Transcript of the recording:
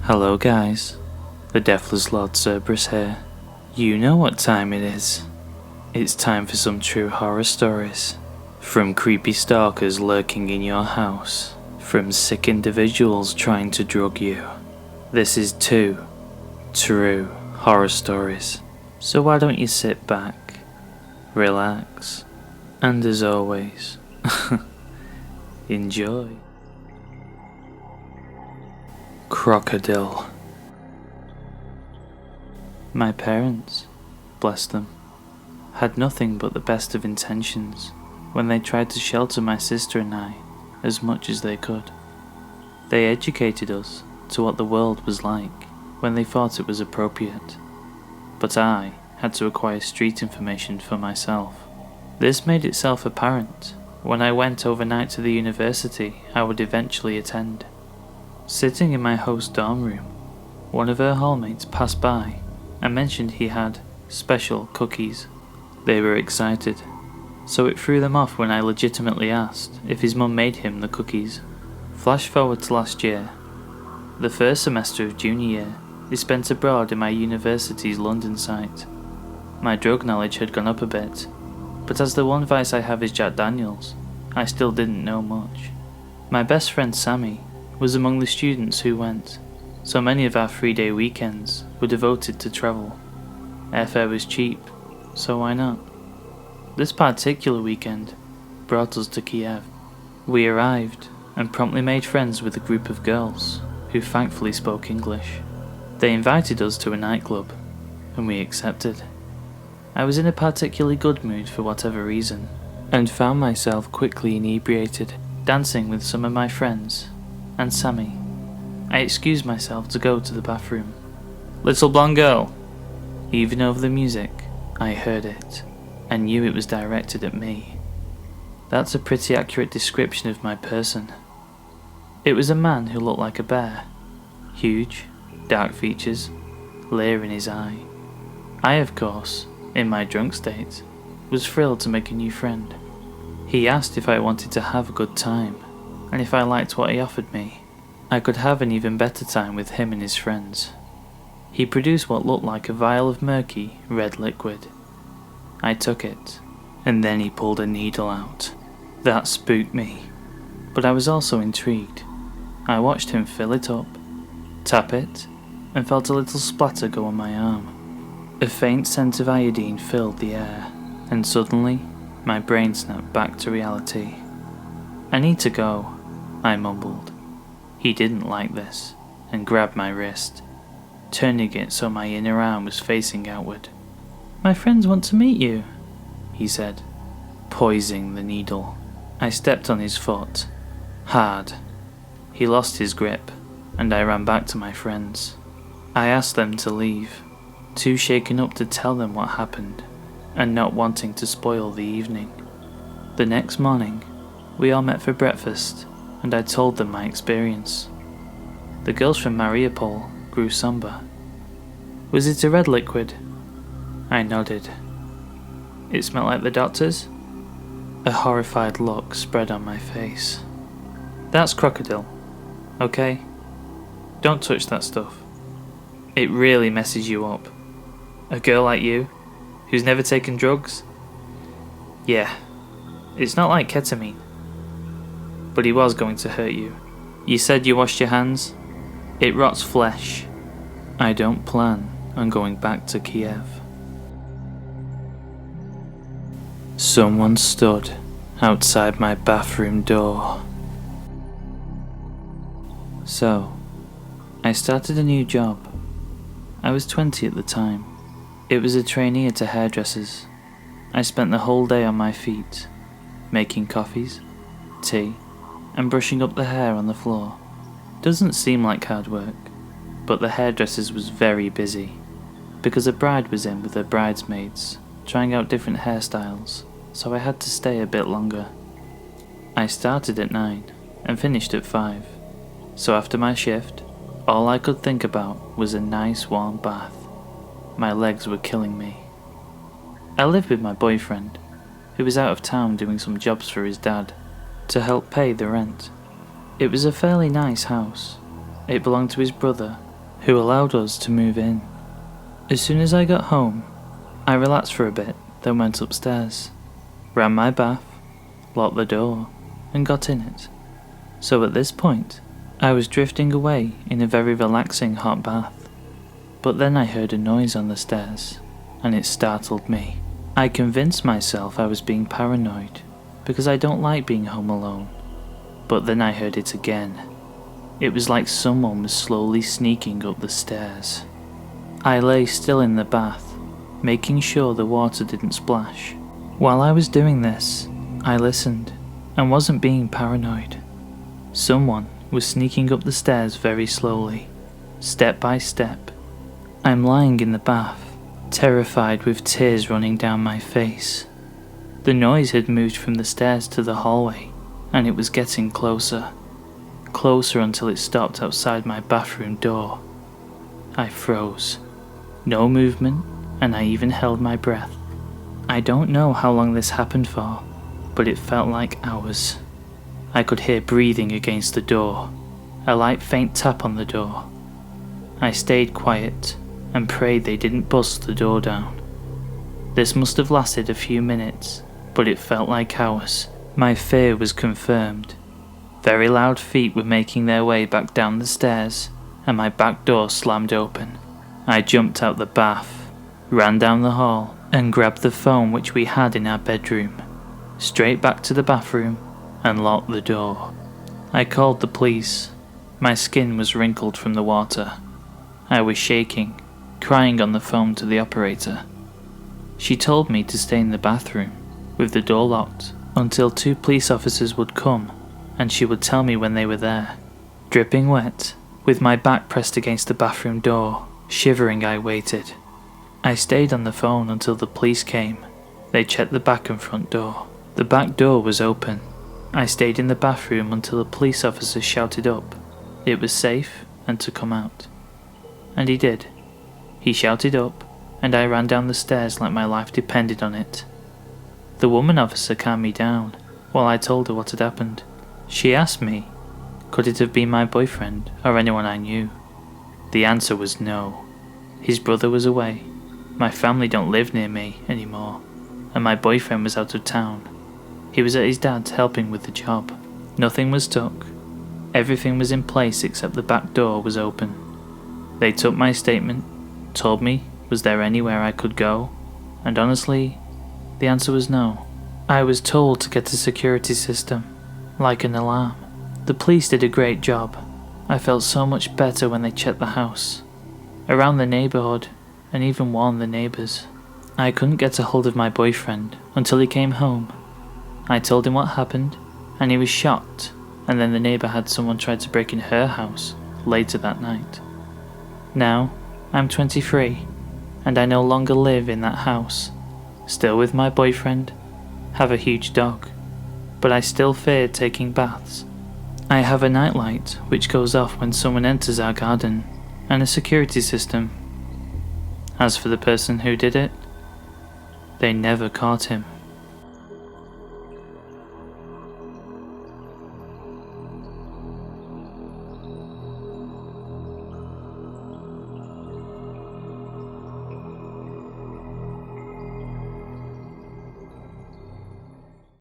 Hello guys, the Deathless Lord Cerberus here. You know what time it is. It's time for some true horror stories. From creepy stalkers lurking in your house, from sick individuals trying to drug you. This is two true horror stories. So why don't you sit back, relax, and as always, enjoy. Krokodil. My parents, bless them, had nothing but the best of intentions when they tried to shelter my sister and I as much as they could. They educated us to what the world was like when they thought it was appropriate, but I had to acquire street information for myself. This made itself apparent when I went overnight to the university I would eventually attend. Sitting in my host's dorm room, one of her hallmates passed by and mentioned he had special cookies. They were excited, so it threw them off when I legitimately asked if his mum made him the cookies. Flash forward to last year. The first semester of junior year is spent abroad in my university's London site. My drug knowledge had gone up a bit, but as the one vice I have is Jack Daniels, I still didn't know much. My best friend Sammy was among the students who went, so many of our 3-day weekends were devoted to travel. Airfare was cheap, so why not? This particular weekend brought us to Kiev. We arrived and promptly made friends with a group of girls who thankfully spoke English. They invited us to a nightclub, and we accepted. I was in a particularly good mood for whatever reason, and found myself quickly inebriated, dancing with some of my friends and Sammy. I excused myself to go to the bathroom. "Little blonde girl!" Even over the music, I heard it, and knew it was directed at me. That's a pretty accurate description of my person. It was a man who looked like a bear. Huge, dark features, leer in his eye. I, of course, in my drunk state, was thrilled to make a new friend. He asked if I wanted to have a good time, and if I liked what he offered me, I could have an even better time with him and his friends. He produced what looked like a vial of murky, red liquid. I took it, and then he pulled a needle out. That spooked me, but I was also intrigued. I watched him fill it up, tap it, and felt a little splatter go on my arm. A faint scent of iodine filled the air, and suddenly, my brain snapped back to reality. "I need to go," I mumbled. He didn't like this, and grabbed my wrist, turning it so my inner arm was facing outward. "My friends want to meet you," he said, poising the needle. I stepped on his foot, hard. He lost his grip, and I ran back to my friends. I asked them to leave, too shaken up to tell them what happened, and not wanting to spoil the evening. The next morning, we all met for breakfast, and I told them my experience. The girls from Mariupol grew somber. "Was it a red liquid?" I nodded. "It smelled like the doctor's?" A horrified look spread on my face. "That's Krokodil, okay? Don't touch that stuff. It really messes you up. A girl like you, who's never taken drugs? Yeah, it's not like ketamine. But he was going to hurt you. You said you washed your hands? It rots flesh. I don't plan on going back to Kiev." Someone stood outside my bathroom door. So, I started a new job. I was 20 at the time. It was a trainee at a hairdresser's. I spent the whole day on my feet, making coffees, tea, and brushing up the hair on the floor. Doesn't seem like hard work, but the hairdresser's was very busy, because a bride was in with her bridesmaids, trying out different hairstyles, so I had to stay a bit longer. I started at 9 and finished at 5, so after my shift, all I could think about was a nice warm bath. My legs were killing me. I lived with my boyfriend, who was out of town doing some jobs for his dad, to help pay the rent. It was a fairly nice house. It belonged to his brother, who allowed us to move in. As soon as I got home, I relaxed for a bit, then went upstairs, ran my bath, locked the door, and got in it. So at this point, I was drifting away in a very relaxing hot bath. But then I heard a noise on the stairs, and it startled me. I convinced myself I was being paranoid, because I don't like being home alone. But then I heard it again. It was like someone was slowly sneaking up the stairs. I lay still in the bath, making sure the water didn't splash. While I was doing this, I listened, and wasn't being paranoid. Someone was sneaking up the stairs very slowly, step by step. I'm lying in the bath, terrified with tears running down my face. The noise had moved from the stairs to the hallway, and it was getting closer. Closer until it stopped outside my bathroom door. I froze. No movement, and I even held my breath. I don't know how long this happened for, but it felt like hours. I could hear breathing against the door, a light faint tap on the door. I stayed quiet and prayed they didn't bust the door down. This must have lasted a few minutes, but it felt like hours. My fear was confirmed. Very loud feet were making their way back down the stairs, and my back door slammed open. I jumped out the bath, ran down the hall, and grabbed the phone which we had in our bedroom, straight back to the bathroom, and locked the door. I called the police. My skin was wrinkled from the water. I was shaking, crying on the phone to the operator. She told me to stay in the bathroom, with the door locked, until 2 police officers would come, and she would tell me when they were there. Dripping wet, with my back pressed against the bathroom door, shivering I waited. I stayed on the phone until the police came. They checked the back and front door. The back door was open. I stayed in the bathroom until a police officer shouted up it was safe and to come out. And he did. He shouted up, and I ran down the stairs like my life depended on it. The woman officer calmed me down while I told her what had happened. She asked me, could it have been my boyfriend or anyone I knew? The answer was no. His brother was away, my family don't live near me anymore, and my boyfriend was out of town. He was at his dad's helping with the job. Nothing was took. Everything was in place except the back door was open. They took my statement, told me was there anywhere I could go, and honestly, the answer was no. I was told to get a security system, like an alarm. The police did a great job. I felt so much better when they checked the house, around the neighbourhood, and even warned the neighbours. I couldn't get a hold of my boyfriend until he came home. I told him what happened, and he was shocked, and then the neighbour had someone try to break in her house later that night. Now, I'm 23, and I no longer live in that house, still with my boyfriend, have a huge dog, but I still fear taking baths. I have a nightlight which goes off when someone enters our garden, and a security system. As for the person who did it, they never caught him.